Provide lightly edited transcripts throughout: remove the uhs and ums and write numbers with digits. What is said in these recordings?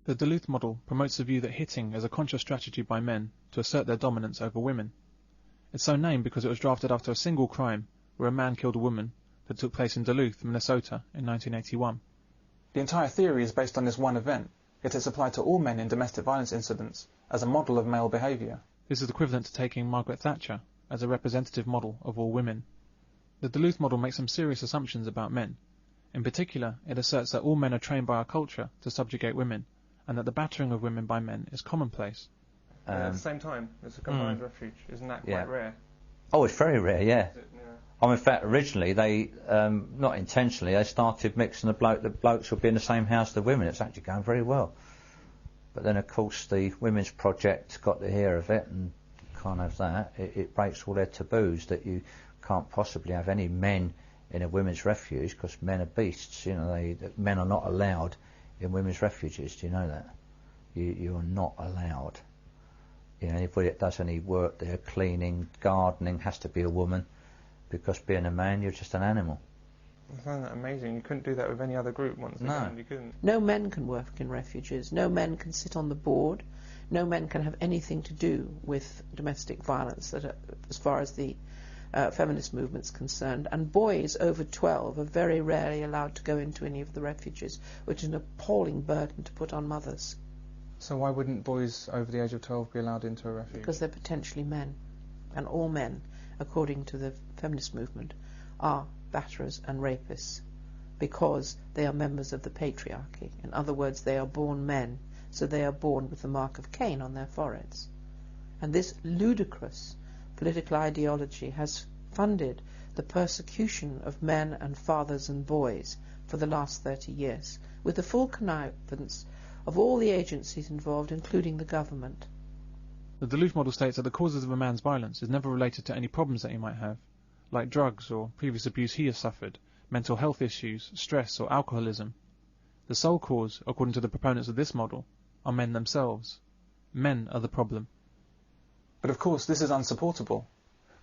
The Duluth model promotes the view that hitting is a conscious strategy by men to assert their dominance over women. It's so named because it was drafted after a single crime where a man killed a woman that took place in Duluth, Minnesota in 1981. The entire theory is based on this one event, yet it's applied to all men in domestic violence incidents as a model of male behaviour. This is equivalent to taking Margaret Thatcher as a representative model of all women. The Duluth model makes some serious assumptions about men. In particular, it asserts that all men are trained by our culture to subjugate women, and that the battering of women by men is commonplace. At the same time, it's a combined refuge. Isn't that quite rare? Oh, it's very rare, yeah. In fact, originally, they, not intentionally, they started mixing the blokes would be in the same house as the women. It's actually going very well. But then, of course, the Women's Project got to hear of it, and kind of that. It breaks all their taboos that you can't possibly have any men in a women's refuge, because men are beasts. You know, men are not allowed in women's refuges. Do you know that? You are not allowed. You know, anybody that does any work there, cleaning, gardening, has to be a woman, because being a man, you're just an animal. I find that amazing. You couldn't do that with any other group once again. You couldn't. No men can work in refuges. No men can sit on the board. No men can have anything to do with domestic violence, as far as the feminist movement's concerned. And boys over 12 are very rarely allowed to go into any of the refuges, which is an appalling burden to put on mothers. So why wouldn't boys over the age of 12 be allowed into a refuge? Because they're potentially men. And all men, according to the feminist movement, are batterers and rapists, because they are members of the patriarchy. In other words, they are born men, so they are born with the mark of Cain on their foreheads. And this ludicrous political ideology has funded the persecution of men and fathers and boys for the last 30 years, with the full connivance of all the agencies involved, including the government. The Duluth model states that the causes of a man's violence is never related to any problems that he might have, like drugs or previous abuse he has suffered, mental health issues, stress or alcoholism. The sole cause, according to the proponents of this model, are men themselves. Men are the problem. But of course this is unsupportable.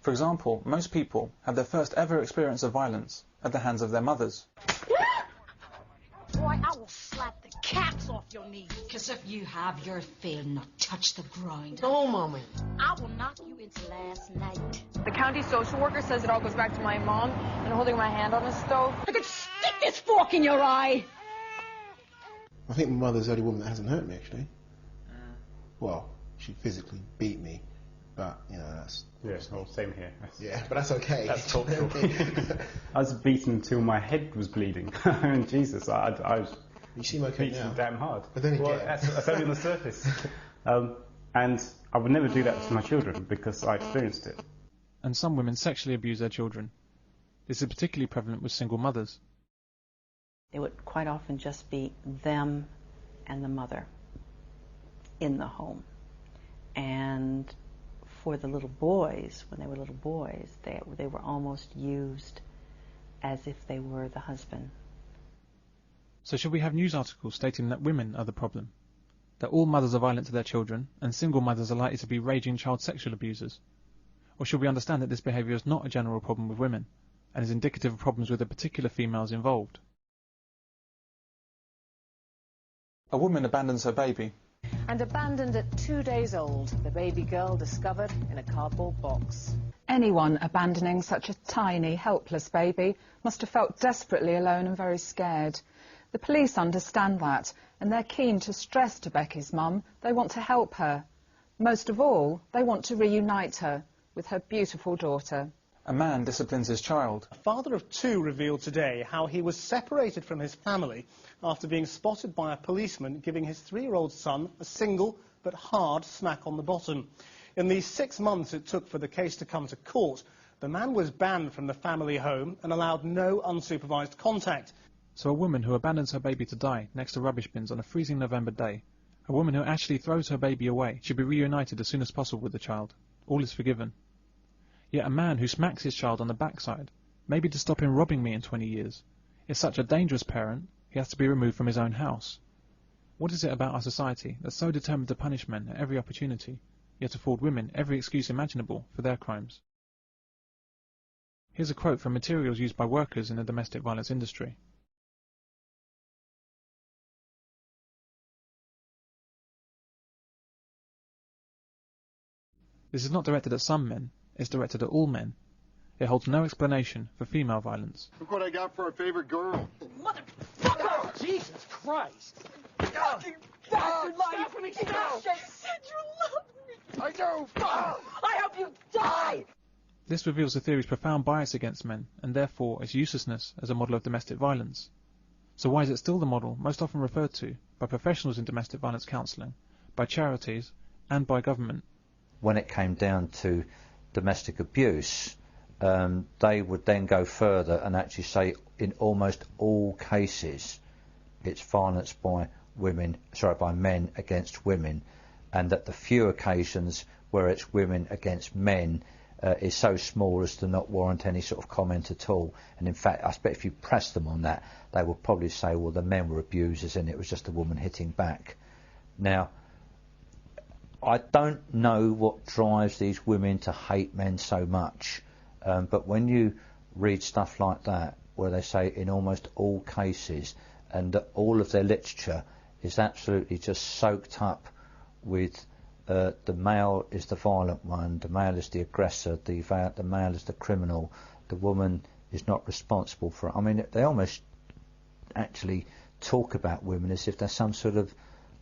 For example, most people have their first ever experience of violence at the hands of their mothers. Boy, I will slap the caps off your knees. Because if you have your fill, not touch the ground. No, Mommy. I will knock you into last night. The county social worker says it all goes back to my mom and holding my hand on the stove. I could stick this fork in your eye. I think my mother's the only woman that hasn't hurt me, actually. Well, she physically beat me, but, you know, that's... Yeah, well, same here. Yeah, but that's okay. That's cultural. I was beaten until my head was bleeding. I mean, Jesus, I was you seem okay beaten now. damn hard. But then again... Well, that's only on the surface. And I would never do that to my children because I experienced it. And some women sexually abuse their children. This is particularly prevalent with single mothers. It would quite often just be them and the mother in the home. And for the little boys, when they were little boys, they were almost used as if they were the husband. So should we have news articles stating that women are the problem? That all mothers are violent to their children, and single mothers are likely to be raging child sexual abusers? Or should we understand that this behaviour is not a general problem with women, and is indicative of problems with the particular females involved? A woman abandons her baby. And abandoned at 2 days old, the baby girl discovered in a cardboard box. Anyone abandoning such a tiny, helpless baby must have felt desperately alone and very scared. The police understand that, and they're keen to stress to Becky's mum they want to help her. Most of all, they want to reunite her with her beautiful daughter. A man disciplines his child. A father of two revealed today how he was separated from his family after being spotted by a policeman giving his 3-year-old son a single but hard smack on the bottom. In the 6 months it took for the case to come to court, the man was banned from the family home and allowed no unsupervised contact. So a woman who abandons her baby to die next to rubbish bins on a freezing November day, a woman who actually throws her baby away, should be reunited as soon as possible with the child. All is forgiven. Yet a man who smacks his child on the backside, maybe to stop him robbing me in 20 years, is such a dangerous parent, he has to be removed from his own house. What is it about our society that's so determined to punish men at every opportunity, yet afford women every excuse imaginable for their crimes? Here's a quote from materials used by workers in the domestic violence industry. This is not directed at some men, it's directed at all men. It holds no explanation for female violence. Look what I got for our favorite girl. Motherfucker! Oh, Jesus Christ! Fucking bastard! Stephanie, stop! You said you loved me! I do! I hope you die! This reveals the theory's profound bias against men, and therefore its uselessness as a model of domestic violence. So why is it still the model most often referred to by professionals in domestic violence counselling, by charities, and by government? When it came down to domestic abuse, they would then go further and actually say in almost all cases it's violence by men against women, and that the few occasions where it's women against men is so small as to not warrant any sort of comment at all. And in fact, I expect if you press them on that, they will probably say, well, the men were abusers and it was just a woman hitting back. Now, I don't know what drives these women to hate men so much, but when you read stuff like that, where they say in almost all cases, and that all of their literature is absolutely just soaked up with the male is the violent one, the male is the aggressor, the male is the criminal, the woman is not responsible for it. I mean, they almost actually talk about women as if they're some sort of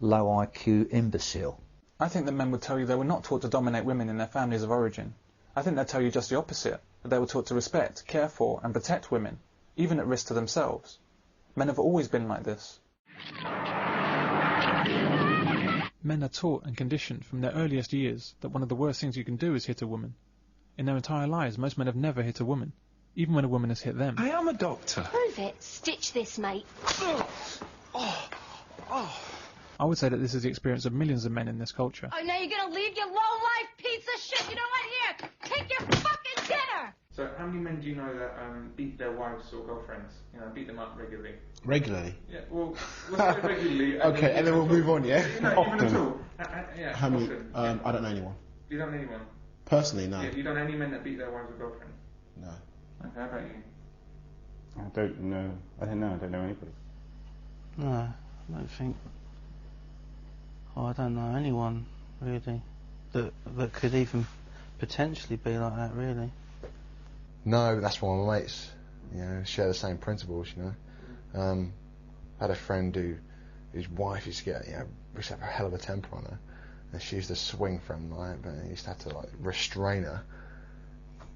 low IQ imbecile. I think that men would tell you they were not taught to dominate women in their families of origin. I think they'd tell you just the opposite, that they were taught to respect, care for and protect women, even at risk to themselves. Men have always been like this. Men are taught and conditioned from their earliest years that one of the worst things you can do is hit a woman. In their entire lives, most men have never hit a woman, even when a woman has hit them. I am a doctor. Prove it. Stitch this, mate. I would say that this is the experience of millions of men in this culture. Oh, now you're going to leave, you low-life piece of shit. You know what? Here, take your fucking dinner. So how many men do you know that beat their wives or girlfriends? You know, beat them up regularly? Regularly? Yeah, well, let's say regularly. Okay, and then we'll move on, yeah? No, even at all. Yeah, how many? Often. I don't know anyone. You don't know anyone? Personally, no. Yeah, you don't know any men that beat their wives or girlfriends? No. Okay, how about you? I don't know. I don't know anybody. No, I don't think. Oh, I don't know anyone really that could even potentially be like that, really. No, that's why my mates, share the same principles, I had a friend whose wife used to get, used to have a hell of a temper on her, and she used to swing from, but he used to have to, restrain her,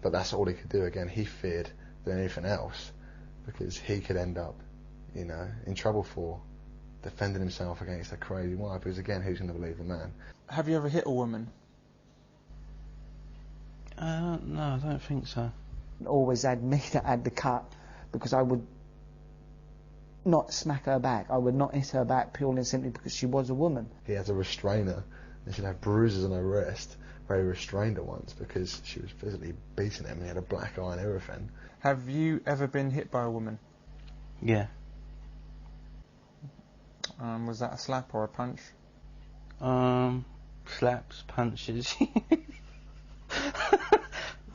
but that's all he could do. Again, he feared than anything else, because he could end up, in trouble for defending himself against a crazy wife, because again, who's going to believe the man? Have you ever hit a woman? No, I don't think so. Always had me that had the cut, because I would not smack her back. I would not hit her back purely and simply because she was a woman. He had to restrain her, and she'd have bruises on her wrist where he restrained her once because she was physically beating him and he had a black eye and everything. Have you ever been hit by a woman? Yeah. Was that a slap or a punch? Slaps, punches.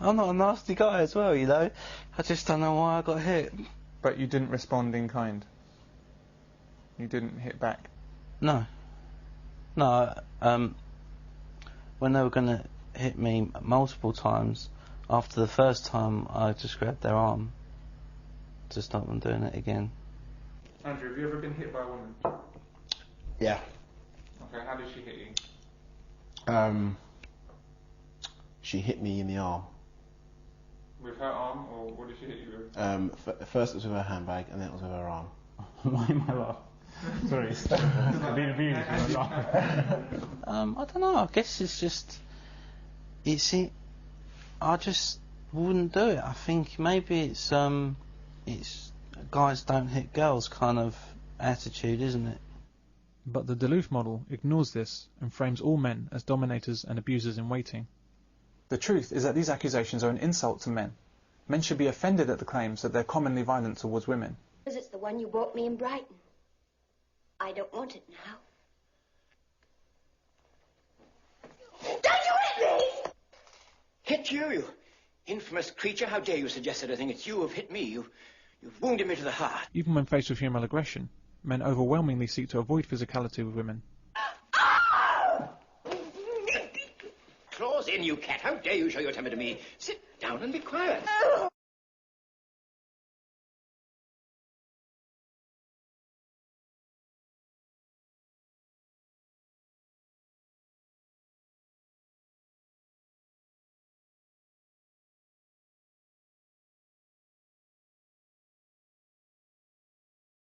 I'm not a nasty guy as well, I just don't know why I got hit. But you didn't respond in kind? You didn't hit back? No. When they were going to hit me multiple times, after the first time I just grabbed their arm to stop them doing it again. Andrew, have you ever been hit by a woman? Yeah. Okay, how did she hit you? She hit me in the arm. With her arm, or what did she hit you with? First it was with her handbag, and then it was with her arm. my laugh. Sorry, I've been abused with my laugh. I don't know, I guess it's just... I just wouldn't do it. I think maybe it's guys don't hit girls kind of attitude, isn't it? But the Duluth model ignores this and frames all men as dominators and abusers in waiting. The truth is that these accusations are an insult to men. Men should be offended at the claims that they're commonly violent towards women. Because it's the one you bought me in Brighton. I don't want it now. Don't you hit me! Hit you, you infamous creature. How dare you suggest that I think it's you who've hit me? You've wounded me to the heart. Even when faced with female aggression, men overwhelmingly seek to avoid physicality with women. Claws yours. In, you cat. How dare you show your temper to me? Sit down and be quiet.